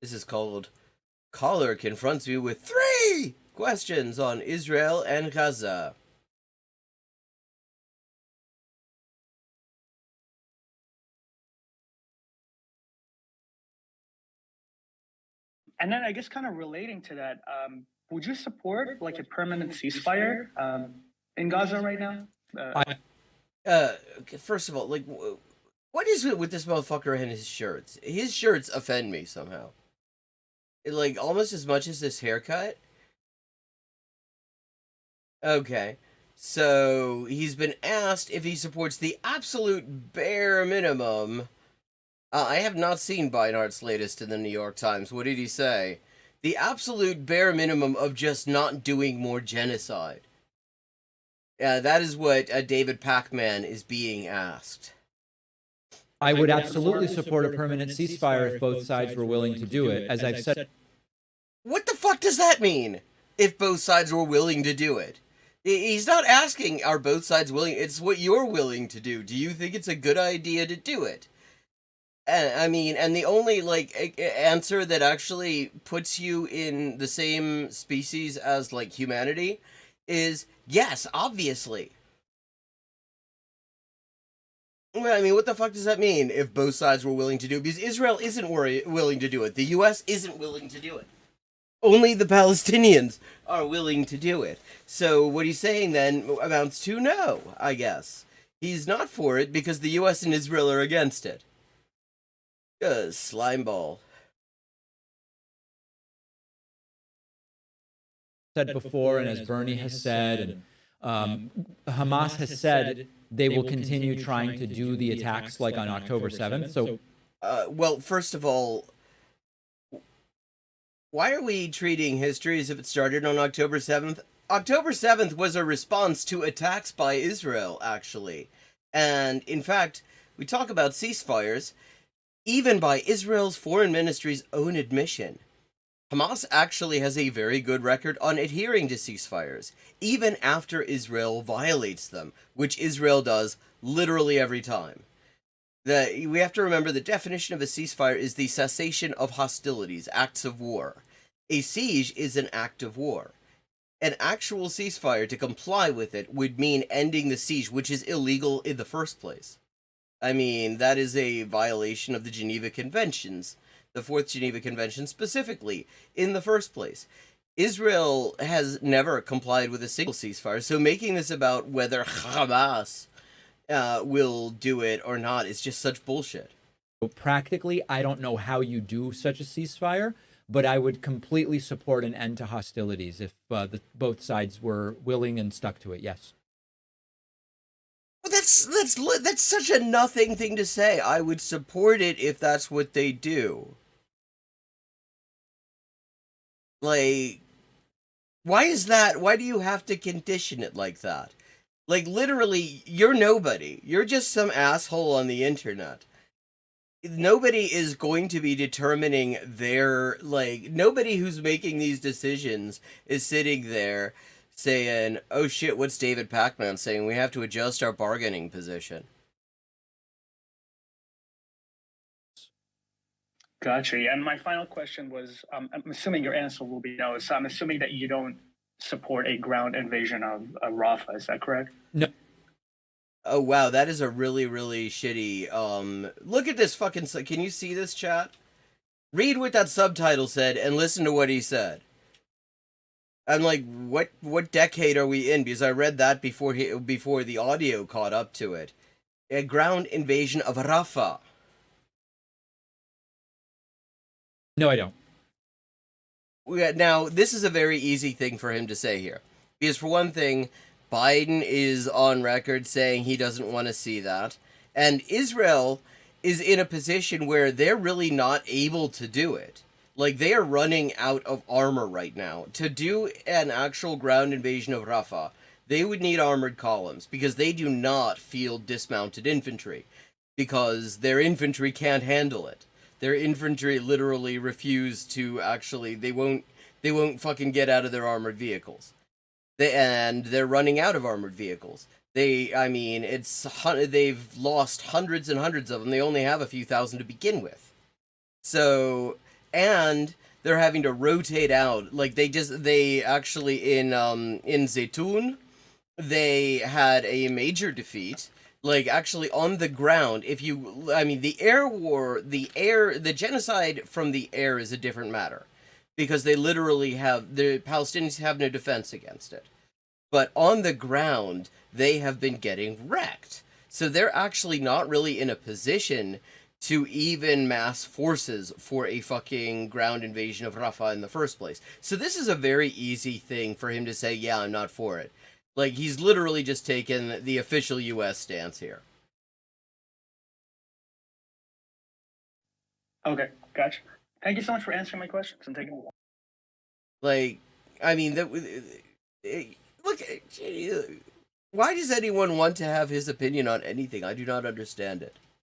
This is called Caller Confronts Me with 3 questions on Israel and Gaza. And then I guess kind of relating to that, would you support like a permanent ceasefire in Gaza right now? Uh, First of all, what is it with this motherfucker and his shirts? His shirts offend me somehow. Like, almost as much as this haircut. Okay. So, he's been asked if he supports the absolute bare minimum. I have not seen Beinart's latest in the New York Times. What did he say? The absolute bare minimum of just not doing more genocide. That is what David Pakman is being asked. I would absolutely support a permanent ceasefire if both sides were willing to do it. As I've said, What the fuck does that mean? If both sides were willing to do it. He's not asking, are both sides willing? It's what you're willing to do. Do you think it's a good idea to do it? I mean, and the only, answer that actually puts you in the same species as, humanity is yes, obviously. Well, I mean, what the fuck does that mean if both sides were willing to do it? Because Israel isn't willing to do it. The U.S. isn't willing to do it. Only the Palestinians are willing to do it. So what he's saying then amounts to no, I guess. He's not for it because the U.S. and Israel are against it. Slimeball. said before, and as Bernie has said, and Hamas has said they will continue trying to do the attacks like on October 7th. So, well, first of all, why are we treating history as if it started on October 7th? October 7th was a response to attacks by Israel, actually. And, in fact, we talk about ceasefires, even by Israel's foreign ministry's own admission. Hamas actually has a very good record on adhering to ceasefires, even after Israel violates them, which Israel does literally every time. We have to remember the definition of a ceasefire is the cessation of hostilities, acts of war. A siege is an act of war. An actual ceasefire, to comply with it, would mean ending the siege, which is illegal in the first place. I mean, that is a violation of the Geneva Conventions, the Fourth Geneva Convention specifically, in the first place. Israel has never complied with a single ceasefire, so making this about whether Hamas will do it or not is just such bullshit. practically, I don't know how you do such a ceasefire, but I would completely support an end to hostilities if both sides were willing and stuck to it. Yes. Well, that's such a nothing thing to say. I would support it if that's what they do. Like, why is that? Why do you have to condition it like that? Like, literally, you're nobody. You're just some asshole on the internet. Nobody is going to be determining nobody who's making these decisions is sitting there saying, oh shit, what's David Pakman saying? We have to adjust our bargaining position. Gotcha. Yeah. And my final question was, I'm assuming your answer will be no. So I'm assuming that you don't support a ground invasion of Rafah. Is that correct? No. Oh wow, that is a really, really shitty, look at this fucking, can you see this, chat? Read what that subtitle said and listen to what he said. I'm like, what decade are we in? Because I read that before the audio caught up to it. A ground invasion of Rafah. No, I don't. Now, this is a very easy thing for him to say here. Because for one thing, Biden is on record saying he doesn't want to see that. And Israel is in a position where they're really not able to do it. Like, they are running out of armor right now. To do an actual ground invasion of Rafah, they would need armored columns, because they do not field dismounted infantry, because their infantry can't handle it. Their infantry literally refuse to actually, they won't fucking get out of their armored vehicles. And they're running out of armored vehicles. They've lost hundreds and hundreds of them. They only have a few thousand to begin with. So and they're having to rotate out. Like they actually in Zaytun, they had a major defeat. Like actually on the ground, I mean, the genocide from the air is a different matter, because the Palestinians have no defense against it. But on the ground, they have been getting wrecked. So they're actually not really in a position to even mass forces for a fucking ground invasion of Rafah in the first place. So this is a very easy thing for him to say, yeah, I'm not for it. Like, he's literally just taken the official U.S. stance here. Okay, gotcha. Thank you so much for answering my questions and taking. Like, I mean, look, why does anyone want to have his opinion on anything? I do not understand it.